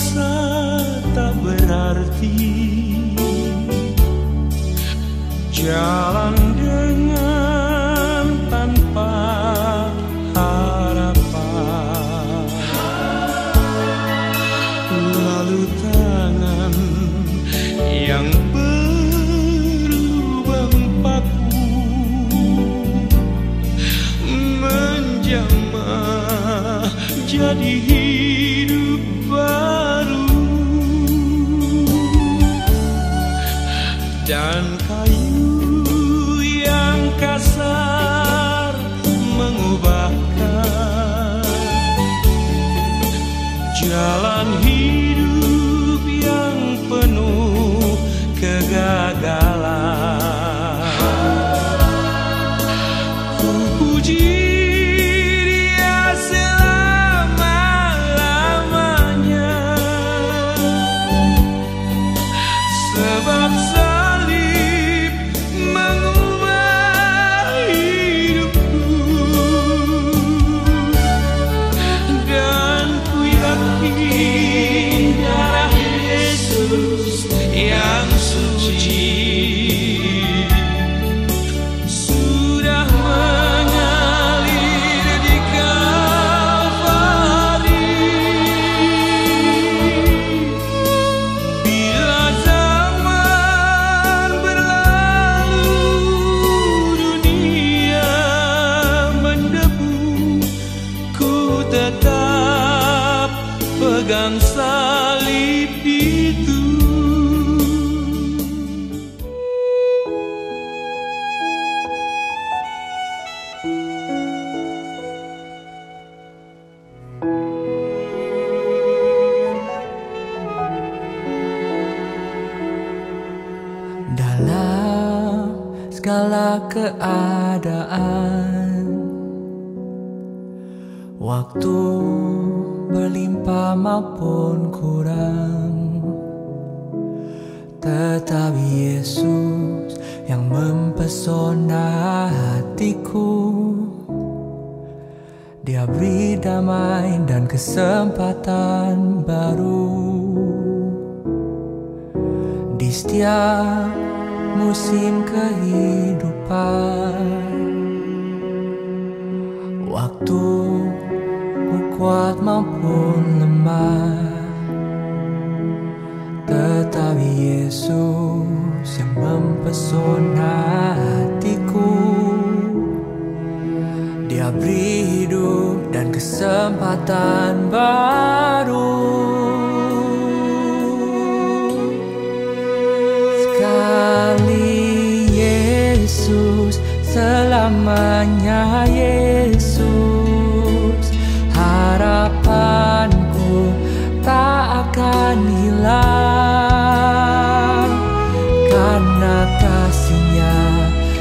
merasa tak berarti, jalan dengan tanpa harapan, lalu tangan yang berlubang paku menjamah jadi hidup baru, dan kayu yang kasar mengubahkan jalan hidup yang penuh kegagalan. Ku puji Dia selama-lamanya, sebab salib mengubah hidupku, dan ku yakin darah Yesus yang suci sudah mengalir di Kalvari. Bila zaman berlalu, dunia mendebu, ku tetap pegang salib itu. Dalam segala keadaan, waktu berlimpah maupun kurang, tetap Yesus yang mempesona hatiku. Dia beri damai dan kesempatan baru di setiap musim kehidupan. Waktu ku kuat maupun lemah, tetap Yesus yang mempesona hatiku. Dia beri hidup dan kesempatan baru. Sekali Yesus, selamanya Yesus. Harapanku tak akan hilang, karena kasih-Nya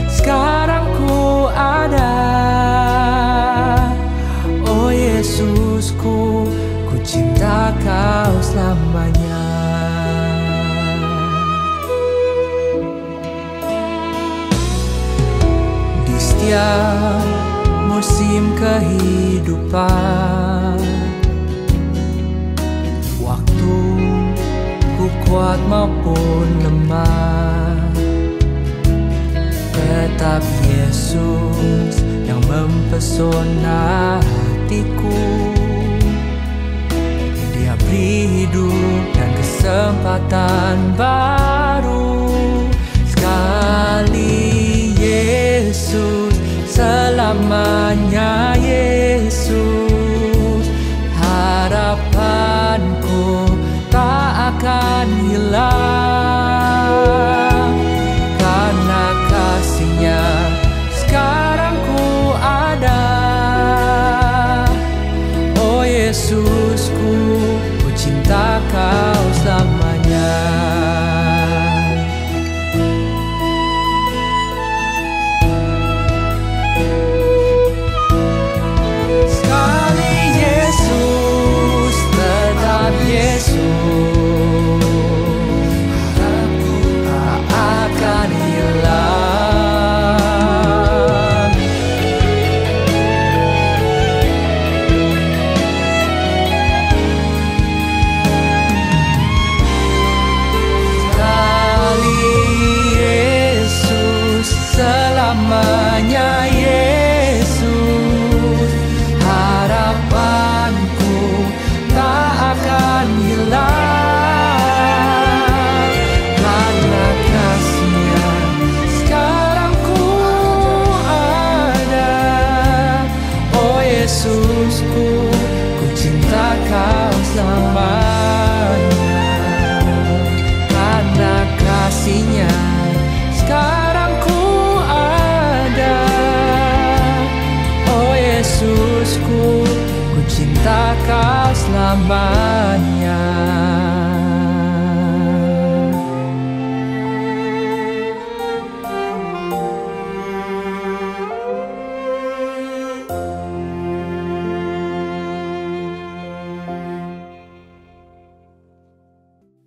sekarang ku ada. Oh Yesusku, ku cinta Kau selamanya. Di setiap musim kehidupan, waktu ku kuat maupun lemah, tetap Yesus yang mempesona hatiku. Dia beri hidup dan kesempatan baru. Sekali Yesus, selamanya Yesus. Harapanku tak akan hilang, karena kasih-Nya sekarang ku ada. Oh Yesusku, ku cinta Kau selamanya. selamanya. Karena kasih-Nya sekarang ku ada. Oh Yesusku, ku cinta Kau selamanya.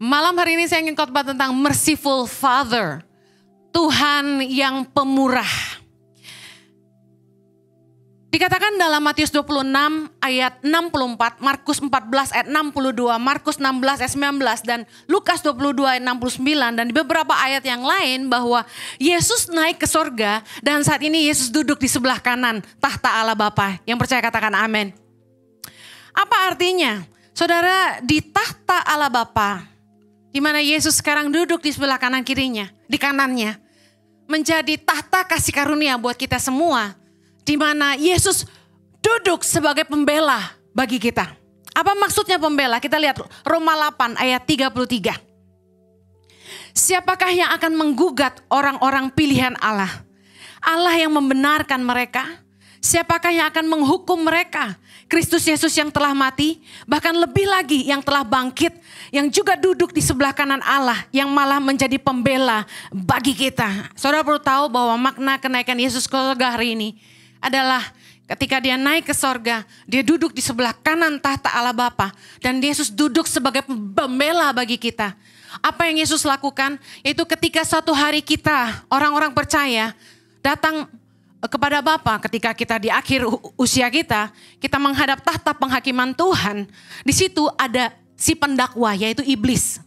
Malam hari ini saya ingin khotbah tentang merciful Father, Tuhan yang pemurah. Dikatakan dalam Matius 26 ayat 64, Markus 14 ayat 62, Markus 16 ayat 19, dan Lukas 22 ayat 69, dan di beberapa ayat yang lain bahwa Yesus naik ke sorga dan saat ini Yesus duduk di sebelah kanan tahta Allah Bapa. Yang percaya katakan amin. Apa artinya? Saudara, di tahta Allah Bapa, di mana Yesus sekarang duduk di sebelah kanan kirinya, di kanannya, menjadi tahta kasih karunia buat kita semua, di mana Yesus duduk sebagai pembela bagi kita. Apa maksudnya pembela? Kita lihat Roma 8 ayat 33. Siapakah yang akan menggugat orang-orang pilihan Allah? Allah yang membenarkan mereka. Siapakah yang akan menghukum mereka? Kristus Yesus yang telah mati, bahkan lebih lagi yang telah bangkit, yang juga duduk di sebelah kanan Allah, yang malah menjadi pembela bagi kita. Saudara perlu tahu bahwa makna kenaikan Yesus ke surga hari ini adalah ketika dia naik ke sorga, dia duduk di sebelah kanan tahta Allah Bapa, dan Yesus duduk sebagai pembela bagi kita. Apa yang Yesus lakukan? Yaitu ketika suatu hari kita, orang-orang percaya, datang kepada Bapa ketika kita di akhir usia kita menghadap tahta penghakiman Tuhan. Di situ ada si pendakwa, yaitu iblis,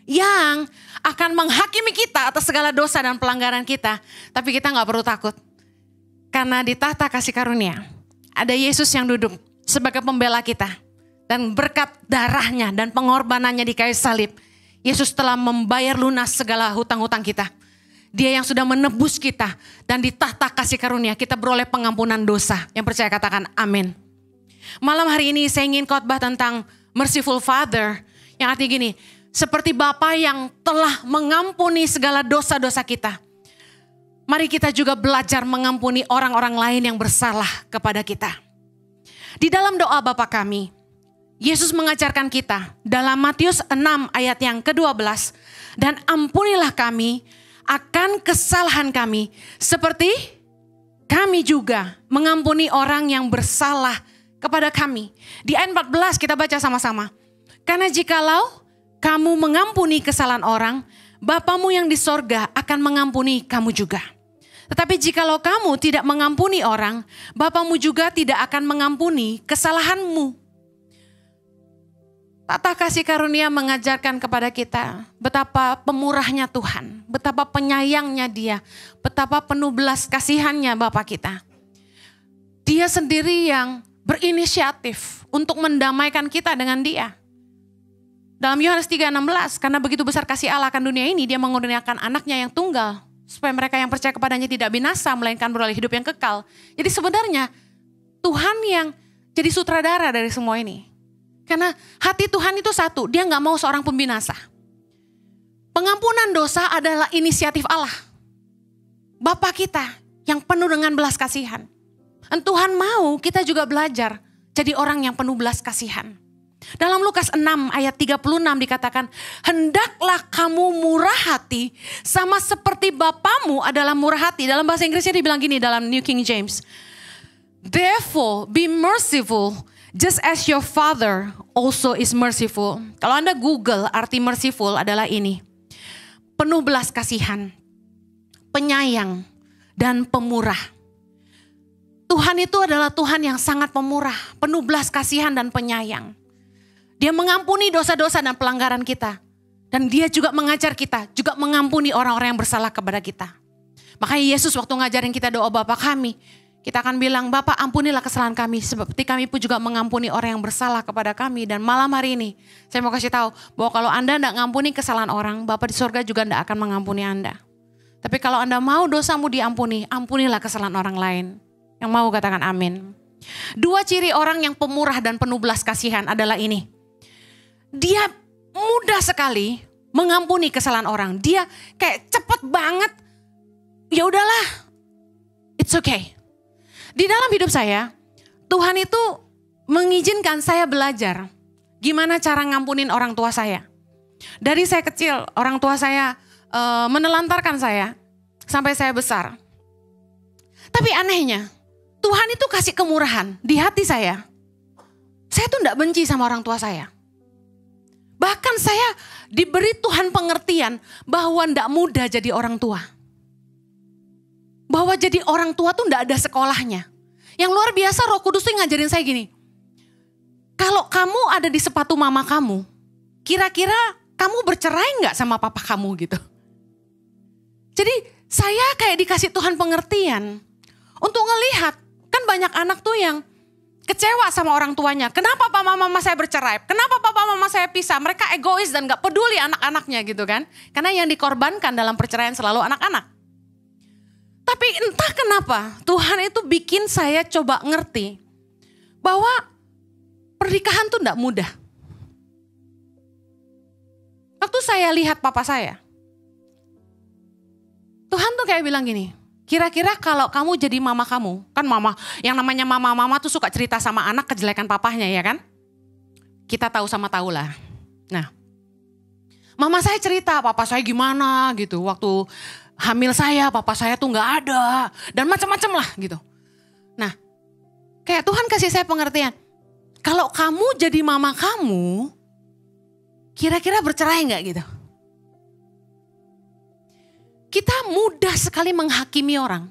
yang akan menghakimi kita atas segala dosa dan pelanggaran kita. Tapi kita gak perlu takut. Karena di tahta kasih karunia ada Yesus yang duduk sebagai pembela kita. Dan berkat darahnya dan pengorbanannya di kayu salib, Yesus telah membayar lunas segala hutang-hutang kita. Dia yang sudah menebus kita, dan di tahta kasih karunia kita beroleh pengampunan dosa. Yang percaya katakan amin. Malam hari ini saya ingin khotbah tentang merciful Father, yang artinya gini, seperti Bapa yang telah mengampuni segala dosa-dosa kita. Mari kita juga belajar mengampuni orang-orang lain yang bersalah kepada kita. Di dalam doa Bapa kami, Yesus mengajarkan kita dalam Matius 6 ayat yang ke-12, dan ampunilah kami akan kesalahan kami, seperti kami juga mengampuni orang yang bersalah kepada kami. Di ayat 14 kita baca sama-sama. Karena jikalau kamu mengampuni kesalahan orang, Bapamu yang di sorga akan mengampuni kamu juga. Tetapi jikalau kamu tidak mengampuni orang, Bapamu juga tidak akan mengampuni kesalahanmu. Tahta kasih karunia mengajarkan kepada kita betapa pemurahnya Tuhan, betapa penyayangnya Dia, betapa penuh belas kasihannya Bapa kita. Dia sendiri yang berinisiatif untuk mendamaikan kita dengan Dia. Dalam Yohanes 3:16, karena begitu besar kasih Allah akan dunia ini, Dia mengurniakan anaknya yang tunggal, supaya mereka yang percaya kepadanya tidak binasa, melainkan beroleh hidup yang kekal. Jadi sebenarnya Tuhan yang jadi sutradara dari semua ini. Karena hati Tuhan itu satu, Dia gak mau seorang pembinasa. Pengampunan dosa adalah inisiatif Allah. Bapa kita yang penuh dengan belas kasihan. Dan Tuhan mau kita juga belajar jadi orang yang penuh belas kasihan. Dalam Lukas 6 ayat 36 dikatakan, hendaklah kamu murah hati sama seperti Bapamu adalah murah hati. Dalam bahasa Inggrisnya dibilang gini dalam New King James. Therefore be merciful, just as your Father also is merciful. Kalau Anda Google arti merciful adalah ini. Penuh belas kasihan, penyayang, dan pemurah. Tuhan itu adalah Tuhan yang sangat pemurah, penuh belas kasihan dan penyayang. Dia mengampuni dosa-dosa dan pelanggaran kita. Dan Dia juga mengajar kita, juga mengampuni orang-orang yang bersalah kepada kita. Makanya Yesus waktu ngajarin kita doa Bapa kami, kita akan bilang, Bapak ampunilah kesalahan kami, seperti kami pun juga mengampuni orang yang bersalah kepada kami. Dan malam hari ini, saya mau kasih tahu bahwa kalau Anda tidak mengampuni kesalahan orang, Bapa di sorga juga tidak akan mengampuni Anda. Tapi kalau Anda mau dosamu diampuni, ampunilah kesalahan orang lain. Yang mau katakan amin. Dua ciri orang yang pemurah dan penuh belas kasihan adalah ini. dia mudah sekali mengampuni kesalahan orang. Dia kayak cepet banget. Ya udahlah, it's okay. Di dalam hidup saya, Tuhan itu mengizinkan saya belajar gimana cara ngampunin orang tua saya. Dari saya kecil, orang tua saya menelantarkan saya sampai saya besar. Tapi anehnya, Tuhan itu kasih kemurahan di hati saya. Saya tuh gak benci sama orang tua saya. Bahkan saya diberi Tuhan pengertian bahwa gak mudah jadi orang tua. Bahwa jadi orang tua tuh gak ada sekolahnya. Yang luar biasa Roh Kudus tuh ngajarin saya gini. Kalau kamu ada di sepatu mama kamu, kira-kira kamu bercerai gak sama papa kamu gitu. Jadi saya kayak dikasih Tuhan pengertian untuk ngelihat. Kan banyak anak tuh yang kecewa sama orang tuanya. Kenapa papa mama saya bercerai? Kenapa papa mama saya pisah? Mereka egois dan gak peduli anak-anaknya gitu kan. Karena yang dikorbankan dalam perceraian selalu anak-anak. Tapi entah kenapa Tuhan itu bikin saya coba ngerti bahwa pernikahan tuh gak mudah. Waktu saya lihat papa saya, Tuhan tuh kayak bilang gini, kira-kira kalau kamu jadi mama kamu, kan mama, yang namanya mama-mama tuh suka cerita sama anak kejelekan papahnya ya kan? Kita tahu sama tahu lah. Nah, mama saya cerita papa saya gimana gitu, waktu hamil saya, papa saya tuh gak ada, dan macam-macam lah gitu. Nah, kayak Tuhan kasih saya pengertian, kalau kamu jadi mama kamu, kira-kira bercerai gak gitu? Kita mudah sekali menghakimi orang,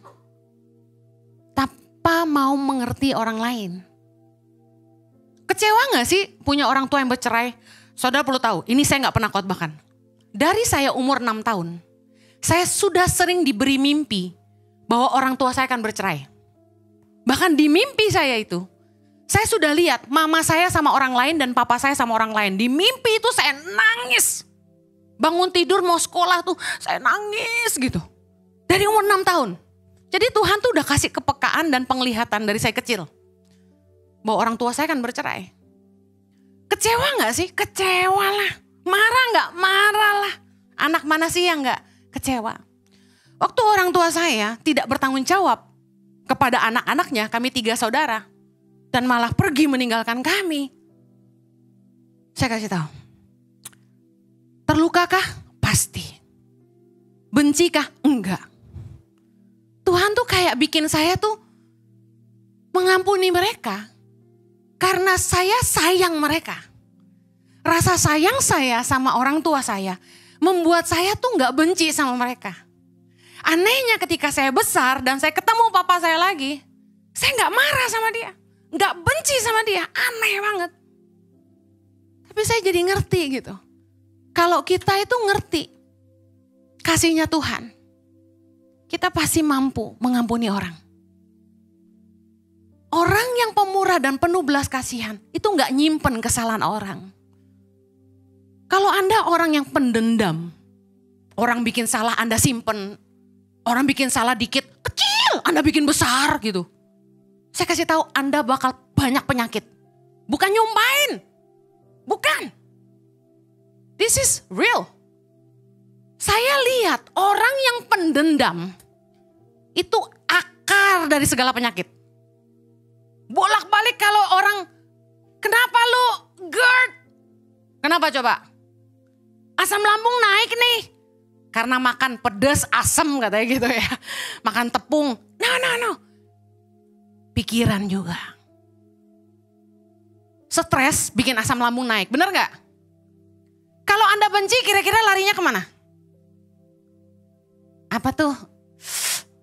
tanpa mau mengerti orang lain. Kecewa gak sih punya orang tua yang bercerai? Saudara perlu tahu, ini saya gak pernah khotbahkan. Dari saya umur 6 tahun, saya sudah sering diberi mimpi bahwa orang tua saya akan bercerai. Bahkan di mimpi saya itu, saya sudah lihat mama saya sama orang lain dan papa saya sama orang lain. Di mimpi itu saya nangis. Bangun tidur mau sekolah tuh saya nangis gitu. Dari umur 6 tahun. Jadi Tuhan tuh udah kasih kepekaan dan penglihatan dari saya kecil. Bahwa orang tua saya akan bercerai. Kecewa gak sih? Kecewa lah. Marah gak? Marah lah. Anak mana sih yang gak kecewa? Waktu orang tua saya tidak bertanggung jawab kepada anak-anaknya, kami 3 saudara. Dan malah pergi meninggalkan kami. Saya kasih tahu. Terlukakah? Pasti. Bencikah? Enggak. Tuhan tuh kayak bikin saya tuh mengampuni mereka. Karena saya sayang mereka. Rasa sayang saya sama orang tua saya membuat saya tuh gak benci sama mereka. Anehnya ketika saya besar dan saya ketemu papa saya lagi, saya gak marah sama dia. Gak benci sama dia, aneh banget. Tapi saya jadi ngerti gitu. Kalau kita itu ngerti kasihnya Tuhan, kita pasti mampu mengampuni orang. Orang yang pemurah dan penuh belas kasihan itu gak nyimpen kesalahan orang. Kalau Anda orang yang pendendam, orang bikin salah Anda simpen, orang bikin salah dikit, kecil Anda bikin besar gitu. Saya kasih tahu Anda bakal banyak penyakit. Bukan nyumpain. Bukan. This is real. Saya lihat orang yang pendendam itu akar dari segala penyakit. Bolak-balik kalau orang, kenapa lu GERD? Kenapa coba? Asam lambung naik nih. Karena makan pedas asam katanya gitu ya. Makan tepung. No. Pikiran juga. Stres bikin asam lambung naik, bener gak? Kalau Anda benci kira-kira larinya kemana? Apa tuh?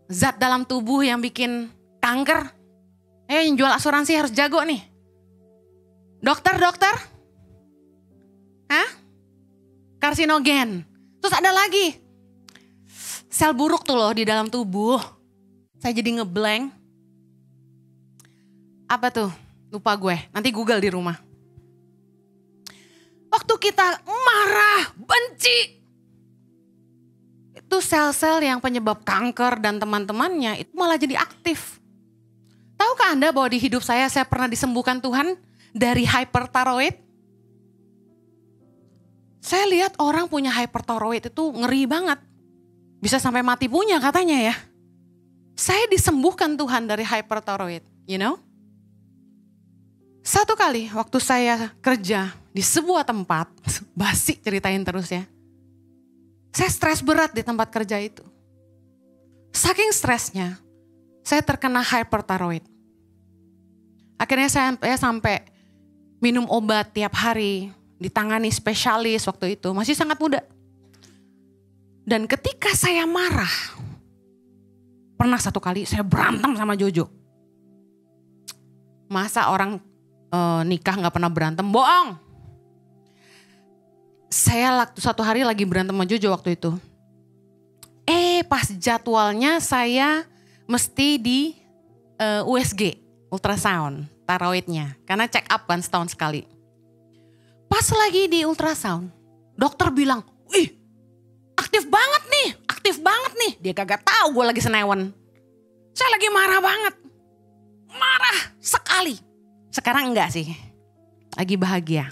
Zat dalam tubuh yang bikin kanker. Yang jual asuransi harus jago nih. Dokter? Hah? Karsinogen. Terus ada lagi. Sel buruk tuh loh di dalam tubuh. Saya jadi ngeblank. Apa tuh? Lupa gue, nanti Google di rumah. Waktu kita marah, benci. Itu sel-sel yang penyebab kanker dan teman-temannya itu malah jadi aktif. Tahukah Anda bahwa di hidup saya pernah disembuhkan Tuhan dari hyperthyroid? Saya lihat orang punya hyperthyroid itu ngeri banget. Bisa sampai mati punya katanya ya. Saya disembuhkan Tuhan dari hyperthyroid, you know. Satu kali waktu saya kerja di sebuah tempat, basi ceritain terus ya. Saya stres berat di tempat kerja itu. Saking stresnya, saya terkena hyperthyroid. Akhirnya saya sampai minum obat tiap hari, ditangani spesialis waktu itu, masih sangat muda. Dan ketika saya marah, pernah satu kali saya berantem sama Jojo. Masa orang nikah gak pernah berantem? Bohong. Saya satu hari lagi berantem sama Jojo waktu itu. Pas jadwalnya saya mesti di USG, ultrasound, thyroidnya. Karena check up kan setahun sekali. Pas lagi di ultrasound, dokter bilang, "Wih, aktif banget nih. Dia kagak tahu gue lagi senewen. Saya lagi marah banget. Marah sekali. Sekarang enggak sih. Lagi bahagia.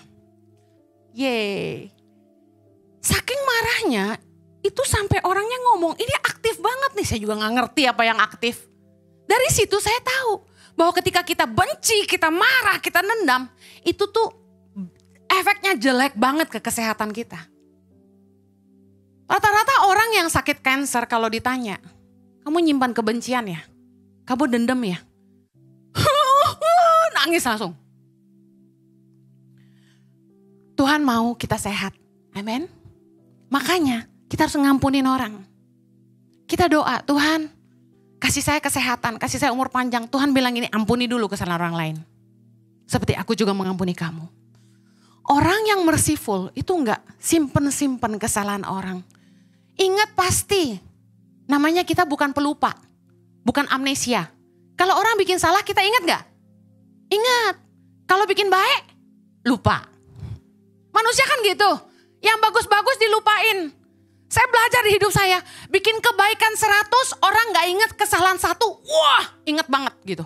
Yeay. Saking marahnya, itu sampai orangnya ngomong, ini aktif banget nih. Saya juga gak ngerti apa yang aktif. Dari situ saya tahu bahwa ketika kita benci, kita marah, kita nendam, itu tuh efeknya jelek banget ke kesehatan kita. Rata-rata orang yang sakit kanker kalau ditanya, kamu nyimpan kebencian ya? Kamu dendam ya? Nangis langsung. Tuhan mau kita sehat. Amin. Makanya kita harus ngampunin orang. Kita doa, Tuhan kasih saya kesehatan, kasih saya umur panjang. Tuhan bilang ini, ampuni dulu kesalahan orang lain. Seperti aku juga mengampuni kamu. Orang yang merciful itu enggak simpen-simpen kesalahan orang. Ingat pasti, namanya kita bukan pelupa, bukan amnesia. Kalau orang bikin salah kita ingat gak? Ingat. Kalau bikin baik, lupa. Manusia kan gitu, yang bagus-bagus dilupain. Saya belajar di hidup saya, bikin kebaikan 100, orang gak ingat kesalahan 1, wah ingat banget gitu.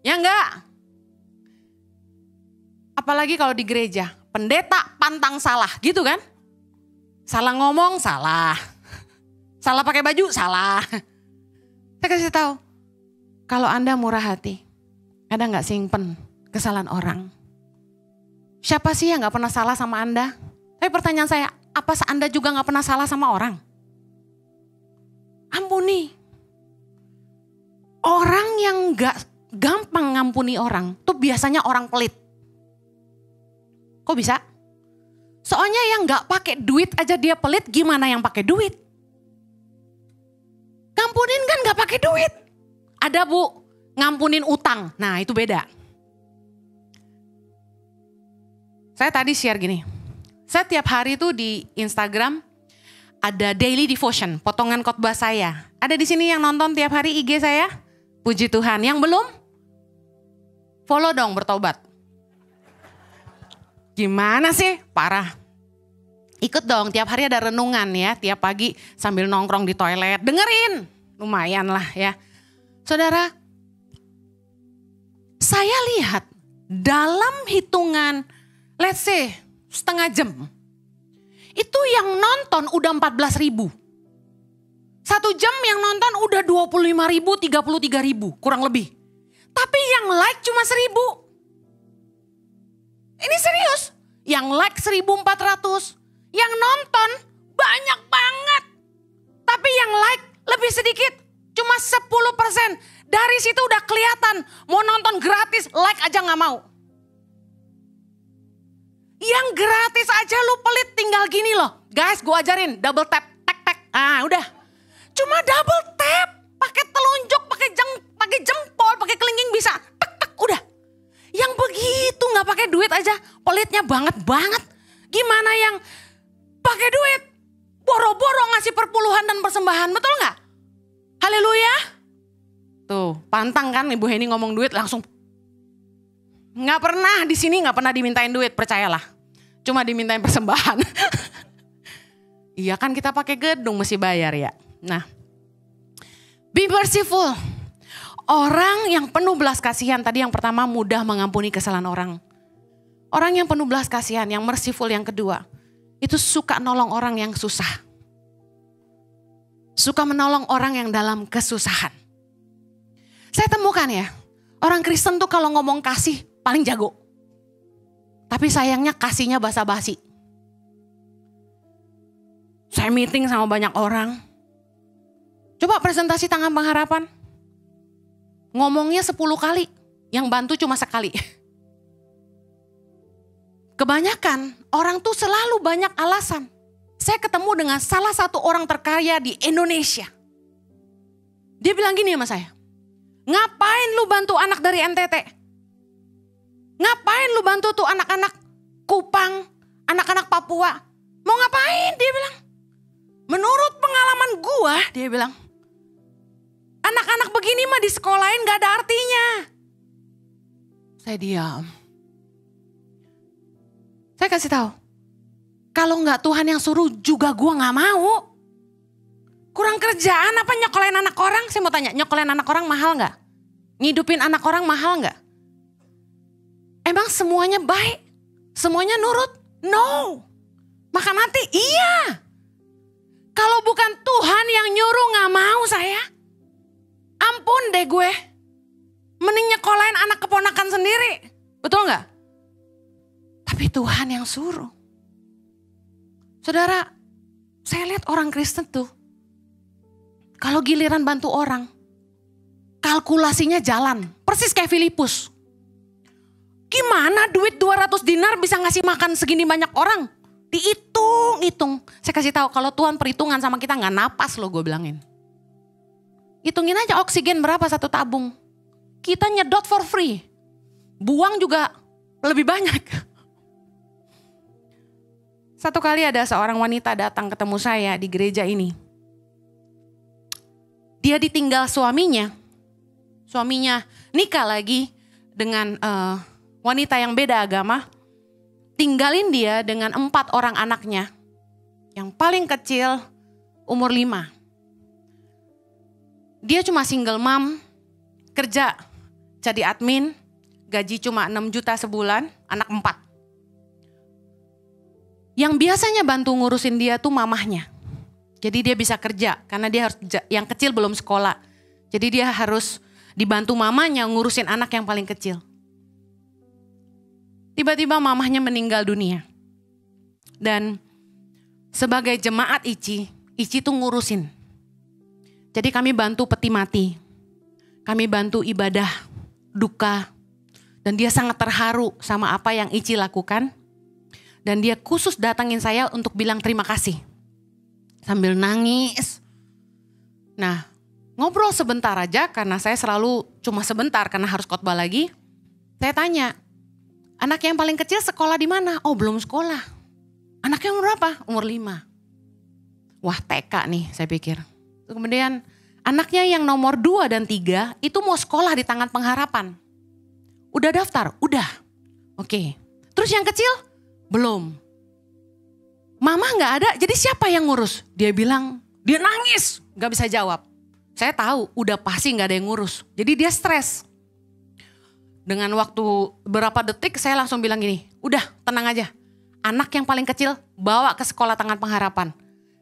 Ya enggak? Apalagi kalau di gereja, pendeta pantang salah gitu kan. Salah ngomong, salah. Salah pakai baju, salah. Saya kasih tahu, kalau Anda murah hati, ada gak simpen kesalahan orang? Siapa sih yang gak pernah salah sama Anda? Tapi pertanyaan saya, apa Anda juga gak pernah salah sama orang? Ampuni. Orang yang gak gampang ngampuni orang, tuh biasanya orang pelit. Kok bisa? Soalnya yang gak pakai duit aja dia pelit, gimana yang pakai duit? Ngampunin kan gak pakai duit. Ada bu, ngampunin utang. Nah itu beda. Saya tadi share gini. Saya tiap hari tuh di Instagram ada daily devotion, potongan khotbah saya. Ada di sini yang nonton tiap hari IG saya? Puji Tuhan. Yang belum? Follow dong, bertobat. Gimana sih? Parah. Ikut dong, tiap hari ada renungan ya. Tiap pagi sambil nongkrong di toilet. Dengerin, lumayan lah ya. Saudara, saya lihat dalam hitungan, let's say setengah jam. Itu yang nonton udah 14.000. 1 jam yang nonton udah 25.000, 33.000 kurang lebih. Tapi yang like cuma 1.000. Ini serius, yang like 1.400, yang nonton banyak banget. Tapi yang like lebih sedikit, cuma 10%. Dari situ udah kelihatan, mau nonton gratis, like aja gak mau. Yang gratis aja lu pelit, tinggal gini loh. Guys, gue ajarin, double tap, tek. Udah. Cuma double tap, pakai telunjuk, pakai jempol, pakai kelingking bisa. Tek, udah. Yang begitu gak pakai duit aja, pelitnya banget. Gimana yang pakai duit? Boro-boro ngasih perpuluhan dan persembahan, betul gak? Haleluya. Tuh, pantang kan Ibu Heni ngomong duit langsung. Gak pernah di sini gak pernah dimintain duit, percayalah. Cuma dimintain persembahan. Iya kan kita pakai gedung mesti bayar ya. Nah, be merciful. Orang yang penuh belas kasihan, tadi yang pertama mudah mengampuni kesalahan orang. Orang yang penuh belas kasihan, yang merciful yang kedua. itu suka nolong orang yang susah. Suka menolong orang yang dalam kesusahan. Saya temukan ya, orang Kristen tuh kalau ngomong kasih paling jago. Tapi sayangnya kasihnya basa-basi. Saya meeting sama banyak orang. Coba presentasi Tangan Pengharapan. Ngomongnya 10 kali, yang bantu cuma sekali. Kebanyakan orang tuh selalu banyak alasan. Saya ketemu dengan salah satu orang terkaya di Indonesia. Dia bilang gini sama saya. Ngapain lu bantu anak dari NTT? Ngapain lu bantu tuh anak-anak Kupang, anak-anak Papua? Mau ngapain? Dia bilang. Menurut pengalaman gua, dia bilang. Anak-anak begini mah di sekolahin gak ada artinya. Saya diam. Saya kasih tahu. Kalau nggak Tuhan yang suruh juga gue nggak mau. Kurang kerjaan apa nyokolin anak orang? Saya mau tanya, nyokolin anak orang mahal nggak? Ngidupin anak orang mahal nggak? Emang semuanya baik? Semuanya nurut? No. Makan hati? Iya. Kalau bukan Tuhan yang nyuruh nggak mau saya. Ampun deh gue. Mending nyekolahin anak keponakan sendiri. Betul nggak? Tapi Tuhan yang suruh. Saudara, saya lihat orang Kristen tuh, kalau giliran bantu orang, kalkulasinya jalan. Persis kayak Filipus. Gimana duit 200 dinar bisa ngasih makan segini banyak orang? Dihitung-hitung. Saya kasih tahu kalau Tuhan perhitungan sama kita gak napas loh, gue bilangin. Hitungin aja oksigen berapa satu tabung. Kita nyedot for free. Buang juga lebih banyak. Satu kali ada seorang wanita datang ketemu saya di gereja ini. Dia ditinggal suaminya. Suaminya nikah lagi dengan wanita yang beda agama. Tinggalin dia dengan 4 orang anaknya. Yang paling kecil umur 5. Dia cuma single mom, kerja jadi admin, gaji cuma 6 juta sebulan, anak 4. Yang biasanya bantu ngurusin dia tuh mamahnya. Jadi dia bisa kerja karena dia harus, yang kecil belum sekolah. Jadi dia harus dibantu mamanya ngurusin anak yang paling kecil. Tiba-tiba mamahnya meninggal dunia. Dan sebagai jemaat Ici tuh ngurusin. Jadi kami bantu peti mati. Kami bantu ibadah, duka. Dan dia sangat terharu sama apa yang Ici lakukan. Dan dia khusus datangin saya untuk bilang terima kasih. Sambil nangis. Nah, ngobrol sebentar aja karena saya selalu cuma sebentar karena harus khotbah lagi. Saya tanya, anak yang paling kecil sekolah di mana? Oh, belum sekolah. Anaknya umur berapa? Umur 5. Wah, TK nih saya pikir. Kemudian anaknya yang nomor 2 dan 3 itu mau sekolah di Tangan Pengharapan. Udah daftar? Udah. Oke. Terus yang kecil? Belum. Mama gak ada, jadi siapa yang ngurus? Dia bilang, dia nangis, gak bisa jawab. Saya tahu, udah pasti gak ada yang ngurus. Jadi dia stres. Dengan waktu berapa detik saya langsung bilang gini, udah tenang aja. Anak yang paling kecil bawa ke sekolah Tangan Pengharapan.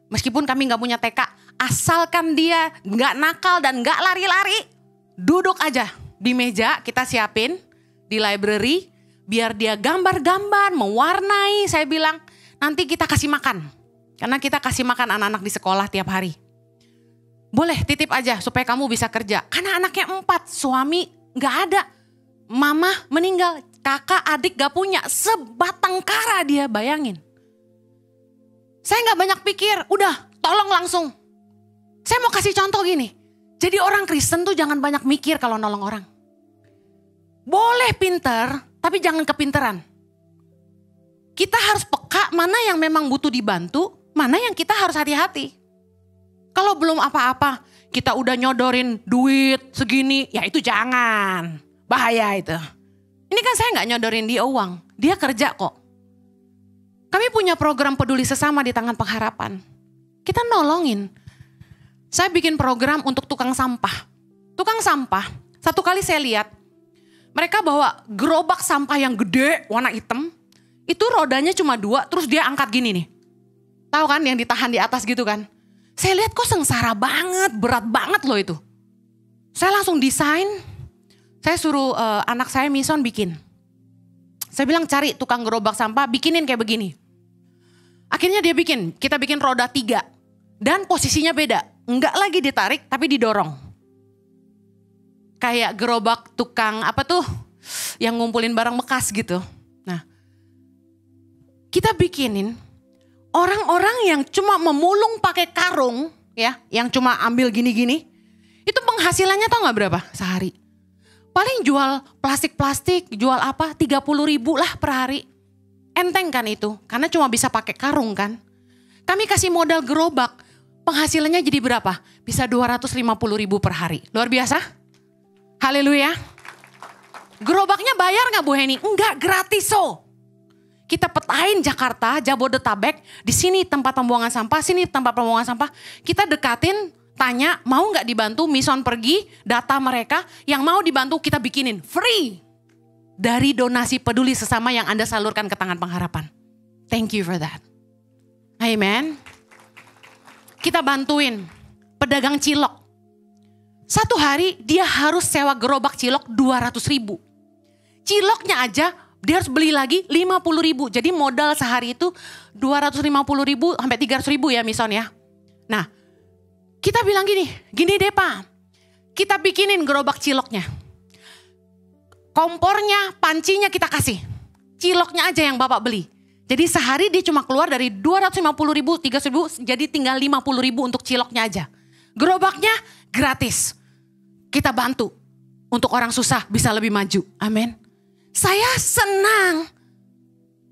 Meskipun kami gak punya TK, asalkan dia gak nakal dan gak lari-lari, duduk aja di meja kita siapin di library. Biar dia gambar-gambar, mewarnai. Saya bilang nanti kita kasih makan. Karena kita kasih makan anak-anak di sekolah tiap hari. Boleh titip aja supaya kamu bisa kerja. Karena anaknya 4, suami gak ada. Mama meninggal, kakak adik gak punya. Sebatang kara dia, bayangin. Saya gak banyak pikir, udah tolong langsung. Saya mau kasih contoh gini. Jadi orang Kristen tuh jangan banyak mikir kalau nolong orang. Boleh pinter, tapi jangan kepinteran. Kita harus peka mana yang memang butuh dibantu, mana yang kita harus hati-hati. Kalau belum apa-apa, kita udah nyodorin duit segini, ya itu jangan. Bahaya itu. Ini kan saya gak nyodorin dia uang, dia kerja kok. Kami punya program peduli sesama di Tangan Pengharapan. Kita nolongin. Saya bikin program untuk tukang sampah. Tukang sampah, satu kali saya lihat, mereka bawa gerobak sampah yang gede, warna hitam. Itu rodanya cuma 2, terus dia angkat gini nih. Tahu kan yang ditahan di atas gitu kan. Saya lihat kok sengsara banget, berat banget loh itu. Saya langsung desain, saya suruh anak saya Mison bikin. Saya bilang cari tukang gerobak sampah, bikinin kayak begini. Akhirnya dia bikin, kita bikin roda 3. Dan posisinya beda, enggak lagi ditarik tapi didorong. Kayak gerobak tukang apa tuh, yang ngumpulin barang bekas gitu. Nah, kita bikinin orang-orang yang cuma memulung pakai karung, ya, yang cuma ambil gini-gini, itu penghasilannya tau gak berapa sehari? Paling jual plastik-plastik, jual apa, 30.000 lah per hari. Enteng kan itu, karena cuma bisa pakai karung kan. Kami kasih modal gerobak, penghasilannya jadi berapa? Bisa 250.000 per hari, luar biasa. Haleluya. Gerobaknya bayar gak Bu Heni? Enggak, gratis so. Kita petain Jakarta, Jabodetabek, di sini tempat pembuangan sampah, sini tempat pembuangan sampah. Kita dekatin, tanya mau gak dibantu, Mison pergi, data mereka, yang mau dibantu kita bikinin, free. Dari donasi peduli sesama yang Anda salurkan ke tangan pengharapan. Thank you for that. Amen. Kita bantuin pedagang cilok. Satu hari dia harus sewa gerobak cilok 200.000. Ciloknya aja dia harus beli lagi 50.000. Jadi modal sehari itu 250.000 sampai 300.000 ya Mison ya. Nah, kita bilang gini deh Pak. Kita bikinin gerobak ciloknya. Kompornya, pancinya kita kasih. Ciloknya aja yang Bapak beli. Jadi sehari dia cuma keluar dari 250.000, 300.000 jadi tinggal 50.000 untuk ciloknya aja. Gerobaknya gratis. Kita bantu untuk orang susah bisa lebih maju. Amin. Saya senang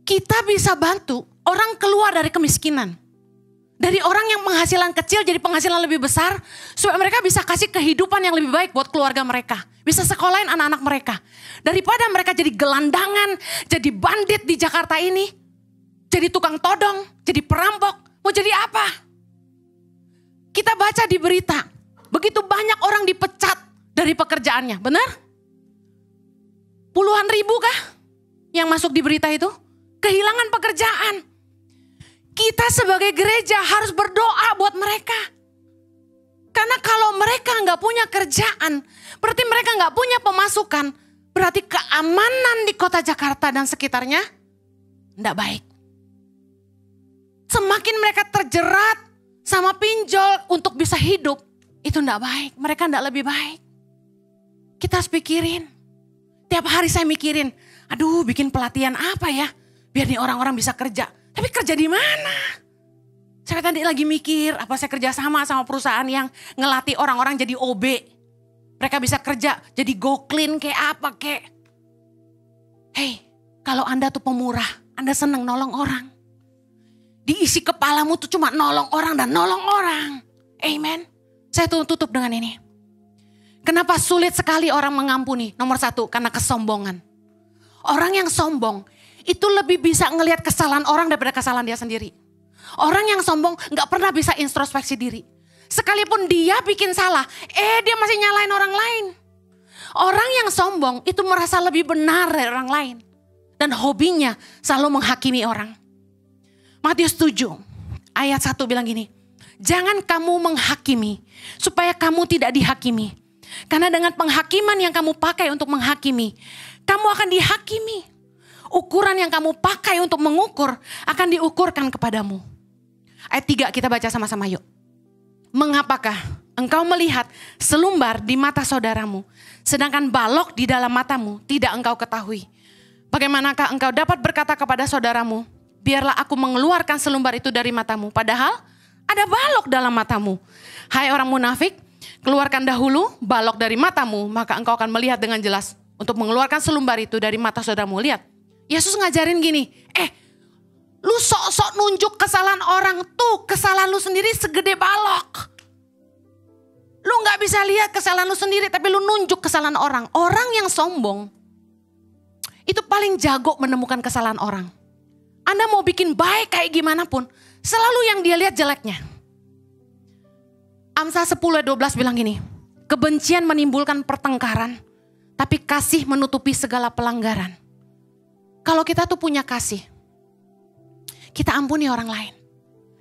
kita bisa bantu orang keluar dari kemiskinan. Dari orang yang penghasilan kecil jadi penghasilan lebih besar. Supaya mereka bisa kasih kehidupan yang lebih baik buat keluarga mereka. Bisa sekolahin anak-anak mereka. Daripada mereka jadi gelandangan, jadi bandit di Jakarta ini. Jadi tukang todong, jadi perampok. Mau jadi apa? Kita baca di berita. Begitu banyak orang dipecat dari pekerjaannya. Benar? Puluhan ribu kah yang masuk di berita itu? Kehilangan pekerjaan. Kita sebagai gereja harus berdoa buat mereka. Karena kalau mereka nggak punya kerjaan, berarti mereka nggak punya pemasukan. Berarti keamanan di kota Jakarta dan sekitarnya nggak baik. Semakin mereka terjerat sama pinjol untuk bisa hidup, itu nggak baik. Mereka nggak lebih baik. Kita harus pikirin. Tiap hari saya mikirin, aduh bikin pelatihan apa ya, biar nih orang-orang bisa kerja. Tapi kerja di mana? Saya tadi lagi mikir, apa saya kerja sama perusahaan yang ngelatih orang-orang jadi OB. Mereka bisa kerja jadi go clean kayak apa kayak. Hey, kalau Anda tuh pemurah, Anda senang nolong orang. Diisi kepalamu tuh cuma nolong orang dan nolong orang. Amen. Saya tutup dengan ini. Kenapa sulit sekali orang mengampuni? Nomor 1, karena kesombongan. Orang yang sombong itu lebih bisa ngelihat kesalahan orang daripada kesalahan dia sendiri. Orang yang sombong gak pernah bisa introspeksi diri. Sekalipun dia bikin salah, dia masih nyalain orang lain. Orang yang sombong itu merasa lebih benar dari orang lain. Dan hobinya selalu menghakimi orang. Matius 7 ayat 1 bilang gini. Jangan kamu menghakimi supaya kamu tidak dihakimi. Karena dengan penghakiman yang kamu pakai untuk menghakimi, kamu akan dihakimi. Ukuran yang kamu pakai untuk mengukur akan diukurkan kepadamu. Ayat 3 kita baca sama-sama yuk. Mengapakah engkau melihat selumbar di mata saudaramu, sedangkan balok di dalam matamu tidak engkau ketahui? Bagaimanakah engkau dapat berkata kepada saudaramu, biarlah aku mengeluarkan selumbar itu dari matamu, padahal ada balok dalam matamu. Hai orang munafik, keluarkan dahulu balok dari matamu, maka engkau akan melihat dengan jelas untuk mengeluarkan selumbar itu dari mata saudaramu. Lihat, Yesus ngajarin gini, lu sok-sok nunjuk kesalahan orang, tuh kesalahan lu sendiri segede balok. Lu gak bisa lihat kesalahan lu sendiri, tapi lu nunjuk kesalahan orang. Orang yang sombong, itu paling jago menemukan kesalahan orang. Anda mau bikin baik kayak gimana pun, selalu yang dia lihat jeleknya. Amsal 10 ayat 12 bilang gini, kebencian menimbulkan pertengkaran, tapi kasih menutupi segala pelanggaran. Kalau kita tuh punya kasih, kita ampuni orang lain.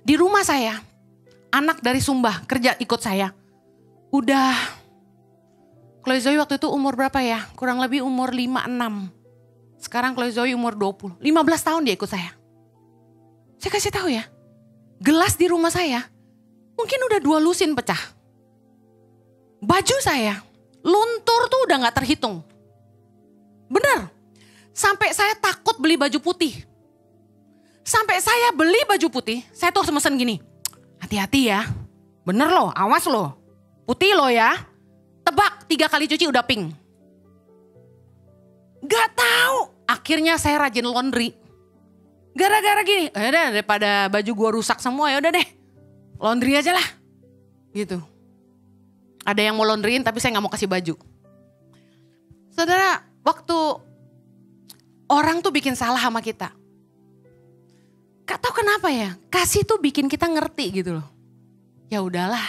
Di rumah saya, anak dari Sumba kerja ikut saya. Udah, Chloe Zoe waktu itu umur berapa ya? Kurang lebih umur 5-6. Sekarang Chloe Zoe umur 20. 15 tahun dia ikut saya. Saya kasih tahu ya, gelas di rumah saya mungkin udah 2 lusin pecah. Baju saya, luntur tuh udah gak terhitung. Bener, sampai saya takut beli baju putih. Sampai saya beli baju putih, saya tuh harus mesen gini. Hati-hati ya, bener loh, awas loh. Putih loh ya, tebak 3 kali cuci udah pink. Gak tahu, akhirnya saya rajin laundry. Gara-gara gini, udah daripada baju gua rusak semua ya udah deh, laundry aja lah. Gitu. Ada yang mau laundryin tapi saya gak mau kasih baju. Saudara, waktu orang tuh bikin salah sama kita, gak tahu kenapa ya, kasih tuh bikin kita ngerti gitu loh. Ya udahlah,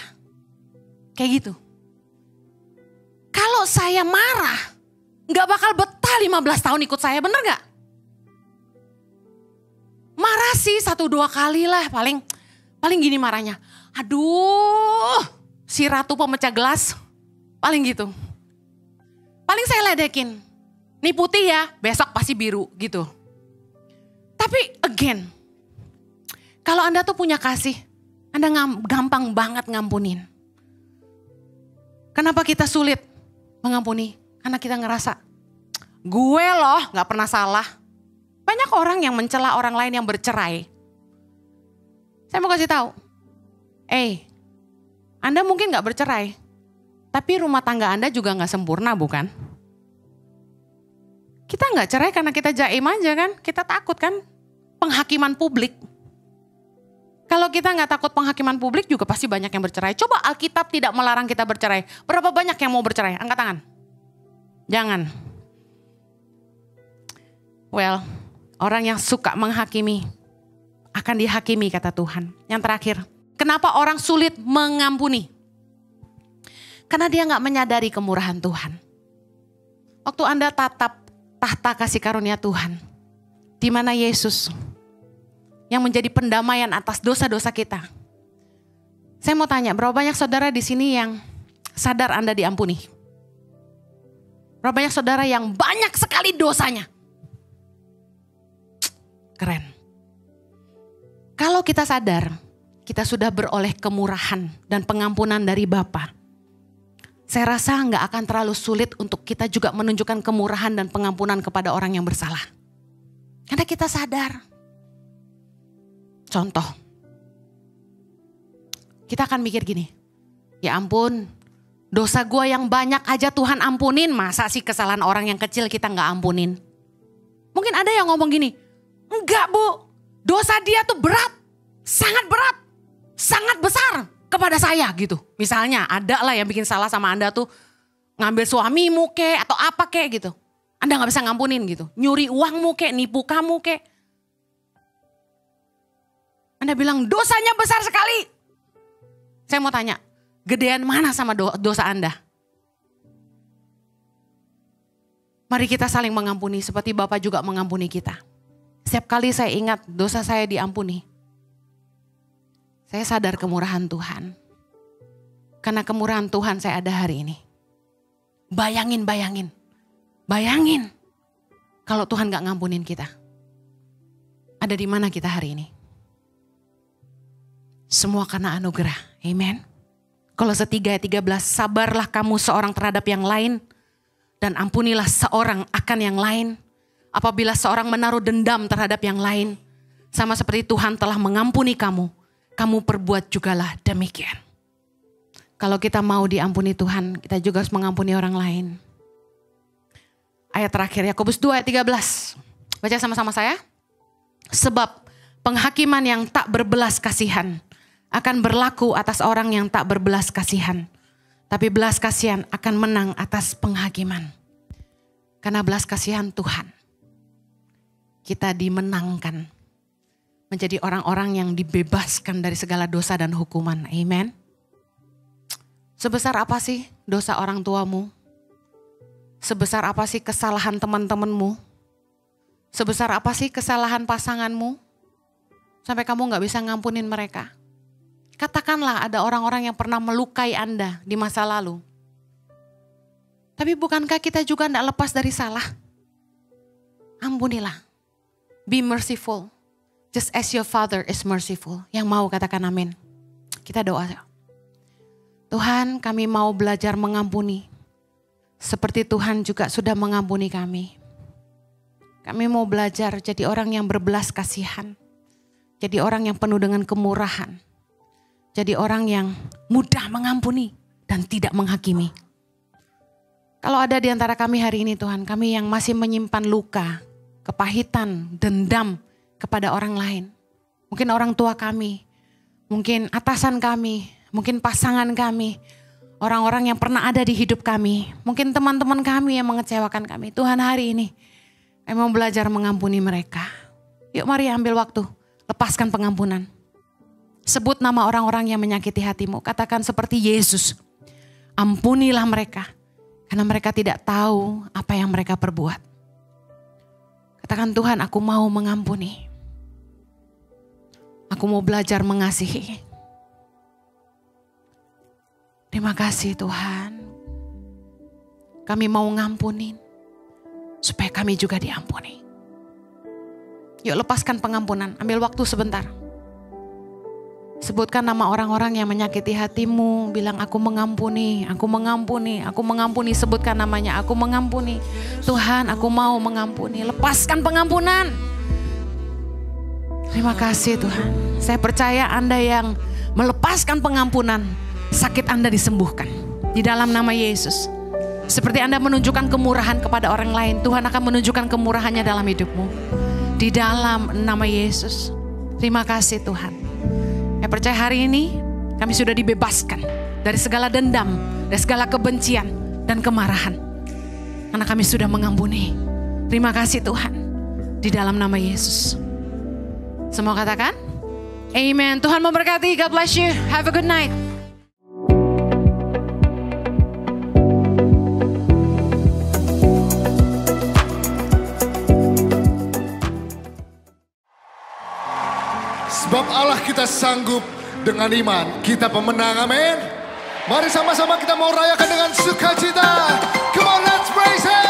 kayak gitu. Kalau saya marah, gak bakal betah 15 tahun ikut saya, bener gak? Marah sih 1-2 kali lah, paling gini marahnya. Aduh, si ratu pemecah gelas, paling gitu. Paling saya ledekin, nih putih ya, besok pasti biru gitu. Tapi again, kalau Anda tuh punya kasih, Anda gampang banget ngampunin. Kenapa kita sulit mengampuni? Karena kita ngerasa, gue loh gak pernah salah. Banyak orang yang mencela orang lain yang bercerai. Saya mau kasih tahu, Anda mungkin gak bercerai, tapi rumah tangga Anda juga gak sempurna bukan? Kita gak cerai karena kita jaim aja kan, kita takut kan penghakiman publik. Kalau kita gak takut penghakiman publik juga pasti banyak yang bercerai. Coba Alkitab tidak melarang kita bercerai. Berapa banyak yang mau bercerai? Angkat tangan. Jangan. Well, orang yang suka menghakimi akan dihakimi kata Tuhan. Yang terakhir, kenapa orang sulit mengampuni? Karena dia gak menyadari kemurahan Tuhan. Waktu Anda tatap tahta kasih karunia Tuhan, di mana Yesus yang menjadi pendamaian atas dosa-dosa kita. Saya mau tanya, berapa banyak saudara di sini yang sadar Anda diampuni? Berapa banyak saudara yang banyak sekali dosanya? Keren. Kalau kita sadar, kita sudah beroleh kemurahan dan pengampunan dari Bapa. Saya rasa nggak akan terlalu sulit untuk kita juga menunjukkan kemurahan dan pengampunan kepada orang yang bersalah. Karena kita sadar. Contoh, kita akan mikir gini, ya ampun, dosa gue yang banyak aja Tuhan ampunin, masa sih kesalahan orang yang kecil kita gak ampunin? Mungkin ada yang ngomong gini, enggak bu, dosa dia tuh berat, sangat besar kepada saya gitu. Misalnya ada lah yang bikin salah sama Anda tuh, ngambil suamimu kek atau apa kek gitu. Anda gak bisa ngampunin gitu, nyuri uangmu kek, nipu kamu kek. Anda bilang dosanya besar sekali. Saya mau tanya, gedean mana sama dosa Anda? Mari kita saling mengampuni seperti Bapa juga mengampuni kita. Setiap kali saya ingat dosa saya diampuni, saya sadar kemurahan Tuhan. Karena kemurahan Tuhan saya ada hari ini. Bayangin. Kalau Tuhan gak ngampunin kita. Ada di mana kita hari ini? Semua karena anugerah. Amen. Kolose 3 ayat 13, sabarlah kamu seorang terhadap yang lain dan ampunilah seorang akan yang lain. Apabila seorang menaruh dendam terhadap yang lain, sama seperti Tuhan telah mengampuni kamu, kamu perbuat jugalah demikian. Kalau kita mau diampuni Tuhan, kita juga harus mengampuni orang lain. Ayat terakhir, Yakobus 2 ayat 13. Baca sama-sama saya. Sebab penghakiman yang tak berbelas kasihan akan berlaku atas orang yang tak berbelas kasihan. Tapi belas kasihan akan menang atas penghakiman. Karena belas kasihan Tuhan, kita dimenangkan. Menjadi orang-orang yang dibebaskan dari segala dosa dan hukuman. Amen. Sebesar apa sih dosa orang tuamu? Sebesar apa sih kesalahan teman-temanmu? Sebesar apa sih kesalahan pasanganmu? sampai kamu gak bisa ngampunin mereka. Katakanlah ada orang-orang yang pernah melukai Anda di masa lalu. Tapi bukankah kita juga tidak lepas dari salah? Ampunilah. Be merciful. Just as your Father is merciful. Yang mau katakan amin. Kita doa. Tuhan, kami mau belajar mengampuni. Seperti Tuhan juga sudah mengampuni kami. Kami mau belajar jadi orang yang berbelas kasihan. Jadi orang yang penuh dengan kemurahan. Jadi orang yang mudah mengampuni dan tidak menghakimi. Kalau ada di antara kami hari ini Tuhan, kami yang masih menyimpan luka, kepahitan, dendam kepada orang lain. Mungkin orang tua kami, mungkin atasan kami, mungkin pasangan kami, orang-orang yang pernah ada di hidup kami, mungkin teman-teman kami yang mengecewakan kami. Tuhan hari ini, kami mau belajar mengampuni mereka. Yuk mari ambil waktu, lepaskan pengampunan. Sebut nama orang-orang yang menyakiti hatimu, katakan seperti Yesus, ampunilah mereka. Karena mereka tidak tahu apa yang mereka perbuat. Katakan Tuhan, aku mau mengampuni. Aku mau belajar mengasihi. Terima kasih Tuhan. Kami mau ngampunin. Supaya kami juga diampuni. Yuk lepaskan pengampunan. Ambil waktu sebentar. Sebutkan nama orang-orang yang menyakiti hatimu. Bilang aku mengampuni, aku mengampuni, aku mengampuni. Sebutkan namanya, aku mengampuni. Tuhan, aku mau mengampuni. Lepaskan pengampunan. Terima kasih Tuhan. Saya percaya Anda yang melepaskan pengampunan, sakit Anda disembuhkan. Di dalam nama Yesus. Seperti Anda menunjukkan kemurahan kepada orang lain, Tuhan akan menunjukkan kemurahannya dalam hidupmu. Di dalam nama Yesus. Terima kasih Tuhan. Saya percaya hari ini kami sudah dibebaskan dari segala dendam, dari segala kebencian dan kemarahan. Karena kami sudah mengampuni. Terima kasih Tuhan. Di dalam nama Yesus. Semua katakan, Amen. Tuhan memberkati. God bless you. Have a good night. Sebab Allah kita sanggup dengan iman. Kita pemenang, amin. Mari sama-sama kita mau rayakan dengan sukacita. Come on, let's praise Him.